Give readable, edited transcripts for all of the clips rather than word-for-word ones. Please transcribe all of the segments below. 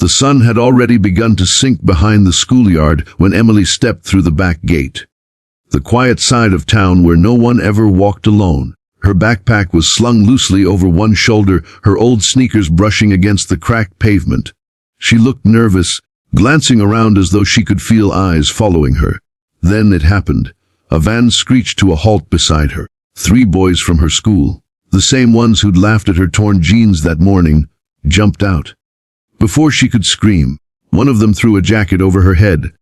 The sun had already begun to sink behind the schoolyard when Emily stepped through the back gate. The quiet side of town where no one ever walked alone. Her backpack was slung loosely over one shoulder, her old sneakers brushing against the cracked pavement. She looked nervous, glancing around as though she could feel eyes following her. Then it happened. A van screeched to a halt beside her. 3 boys from her school, the same ones who'd laughed at her torn jeans that morning, jumped out. Before she could scream, one of them threw a jacket over her head.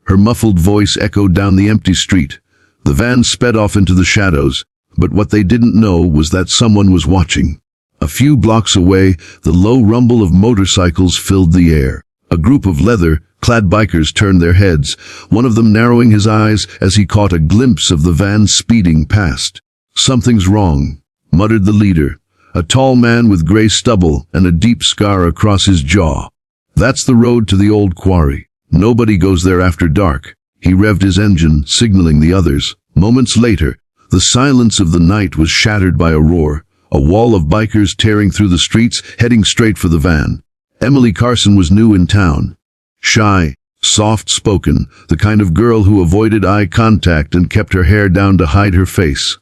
Her muffled voice echoed down the empty street. The van sped off into the shadows, but what they didn't know was that someone was watching. A few blocks away, the low rumble of motorcycles filled the air. A group of leather-clad bikers turned their heads, one of them narrowing his eyes as he caught a glimpse of the van speeding past. "Something's wrong," muttered the leader, a tall man with gray stubble and a deep scar across his jaw. "That's the road to the old quarry. Nobody goes there after dark." He revved his engine, signaling the others. Moments later, the silence of the night was shattered by a roar, a wall of bikers tearing through the streets, heading straight for the van. Emily Carson was new in town. Shy, soft-spoken, the kind of girl who avoided eye contact and kept her hair down to hide her face.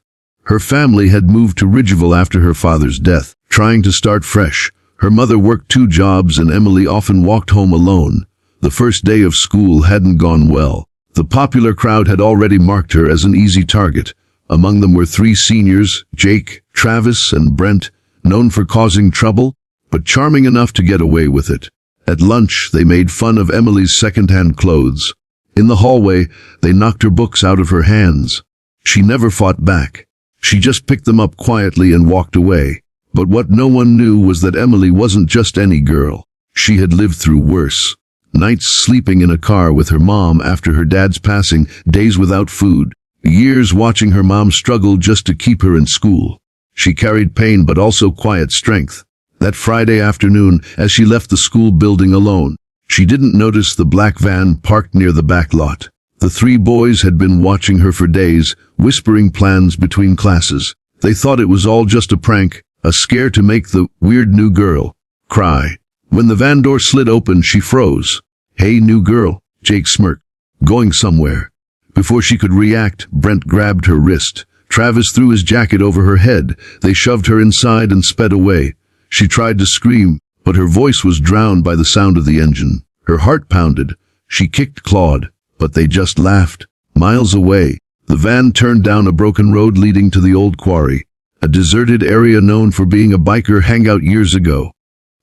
Her family had moved to Ridgeville after her father's death, trying to start fresh. Her mother worked 2 jobs and Emily often walked home alone. The first day of school hadn't gone well. The popular crowd had already marked her as an easy target. Among them were 3 seniors, Jake, Travis, and Brent, known for causing trouble, but charming enough to get away with it. At lunch, they made fun of Emily's second-hand clothes. In the hallway, they knocked her books out of her hands. She never fought back. She just picked them up quietly and walked away. But what no one knew was that Emily wasn't just any girl. She had lived through worse. Nights sleeping in a car with her mom after her dad's passing, days without food, years watching her mom struggle just to keep her in school. She carried pain but also quiet strength. That Friday afternoon, as she left the school building alone, she didn't notice the black van parked near the back lot. The 3 boys had been watching her for days, whispering plans between classes. They thought it was all just a prank, a scare to make the weird new girl cry. When the van door slid open, she froze. "Hey, new girl," Jake smirked. "Going somewhere?" Before she could react, Brent grabbed her wrist. Travis threw his jacket over her head. They shoved her inside and sped away. She tried to scream, but her voice was drowned by the sound of the engine. Her heart pounded. She kicked Claude, but they just laughed. Miles away, the van turned down a broken road leading to the old quarry, a deserted area known for being a biker hangout years ago.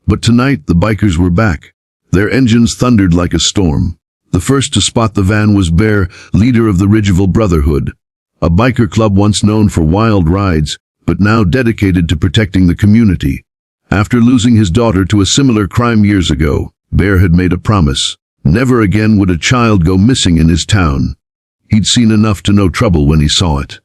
But tonight, the bikers were back. Their engines thundered like a storm. The first to spot the van was Bear, leader of the Ridgeville Brotherhood, a biker club once known for wild rides, but now dedicated to protecting the community. After losing his daughter to a similar crime years ago, Bear had made a promise. Never again would a child go missing in his town. He'd seen enough to know trouble when he saw it.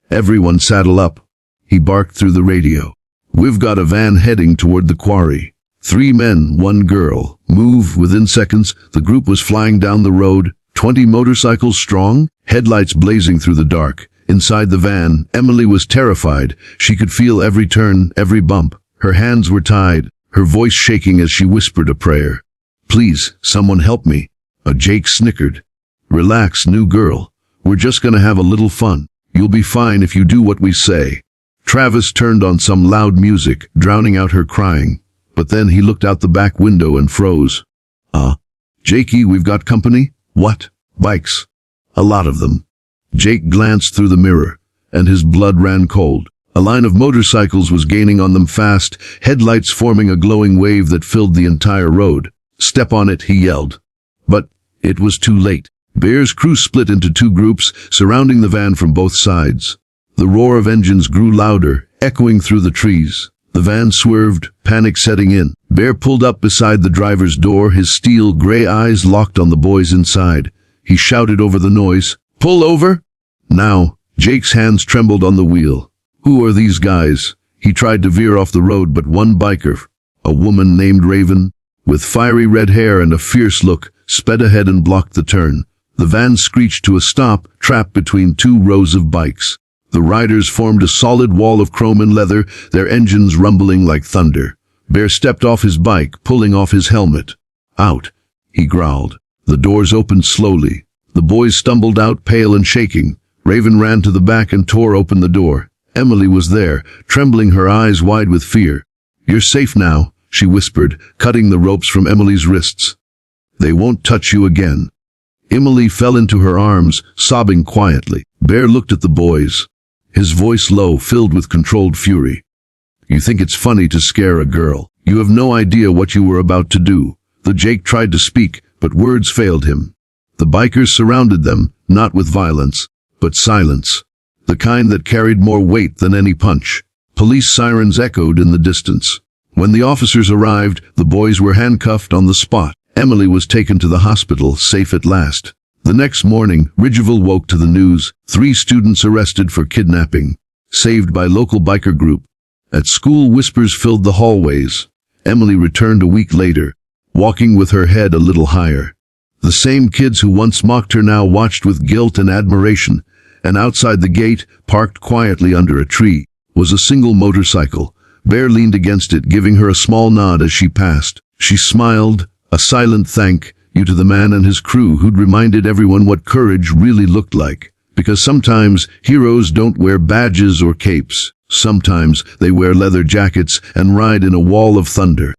"Everyone saddle up," he barked through the radio. "We've got a van heading toward the quarry. 3 men, 1 girl. Move." Within seconds, the group was flying down the road, 20 motorcycles strong, headlights blazing through the dark. Inside the van, Emily was terrified. She could feel every turn, every bump. Her hands were tied, her voice shaking as she whispered a prayer. "Please, someone help me." Jake snickered. "Relax, new girl. We're just gonna have a little fun. You'll be fine if you do what we say." Travis turned on some loud music, drowning out her crying. But then he looked out the back window and froze. Jakey, we've got company?" "What?" "Bikes. A lot of them." Jake glanced through the mirror, and his blood ran cold. A line of motorcycles was gaining on them fast, headlights forming a glowing wave that filled the entire road. "Step on it," he yelled. But it was too late. Bear's crew split into 2 groups, surrounding the van from both sides. The roar of engines grew louder, echoing through the trees. The van swerved, panic setting in. Bear pulled up beside the driver's door, his steel gray eyes locked on the boys inside. He shouted over the noise, "Pull over!" Now, Jake's hands trembled on the wheel. "Who are these guys?" He tried to veer off the road, but one biker, a woman named Raven, with fiery red hair and a fierce look, sped ahead and blocked the turn. The van screeched to a stop, trapped between 2 rows of bikes. The riders formed a solid wall of chrome and leather, their engines rumbling like thunder. Bear stepped off his bike, pulling off his helmet. "Out," he growled. The doors opened slowly. The boys stumbled out, pale and shaking. Raven ran to the back and tore open the door. Emily was there, trembling, her eyes wide with fear. "You're safe now," she whispered, cutting the ropes from Emily's wrists. "They won't touch you again." Emily fell into her arms, sobbing quietly. Bear looked at the boys, his voice low, filled with controlled fury. "You think it's funny to scare a girl. You have no idea what you were about to do." The Jake tried to speak, but words failed him. The bikers surrounded them, not with violence, but silence, the kind that carried more weight than any punch. Police sirens echoed in the distance. When the officers arrived, the boys were handcuffed on the spot. Emily was taken to the hospital, safe at last. The next morning, Ridgeville woke to the news: 3 students arrested for kidnapping, saved by local biker group. At school, whispers filled the hallways. Emily returned a week later, walking with her head a little higher. The same kids who once mocked her now watched with guilt and admiration, and outside the gate, parked quietly under a tree, was a single motorcycle. Bear leaned against it, giving her a small nod as she passed. She smiled, a silent thank you to the man and his crew who'd reminded everyone what courage really looked like. Because sometimes heroes don't wear badges or capes. Sometimes they wear leather jackets and ride in a wall of thunder.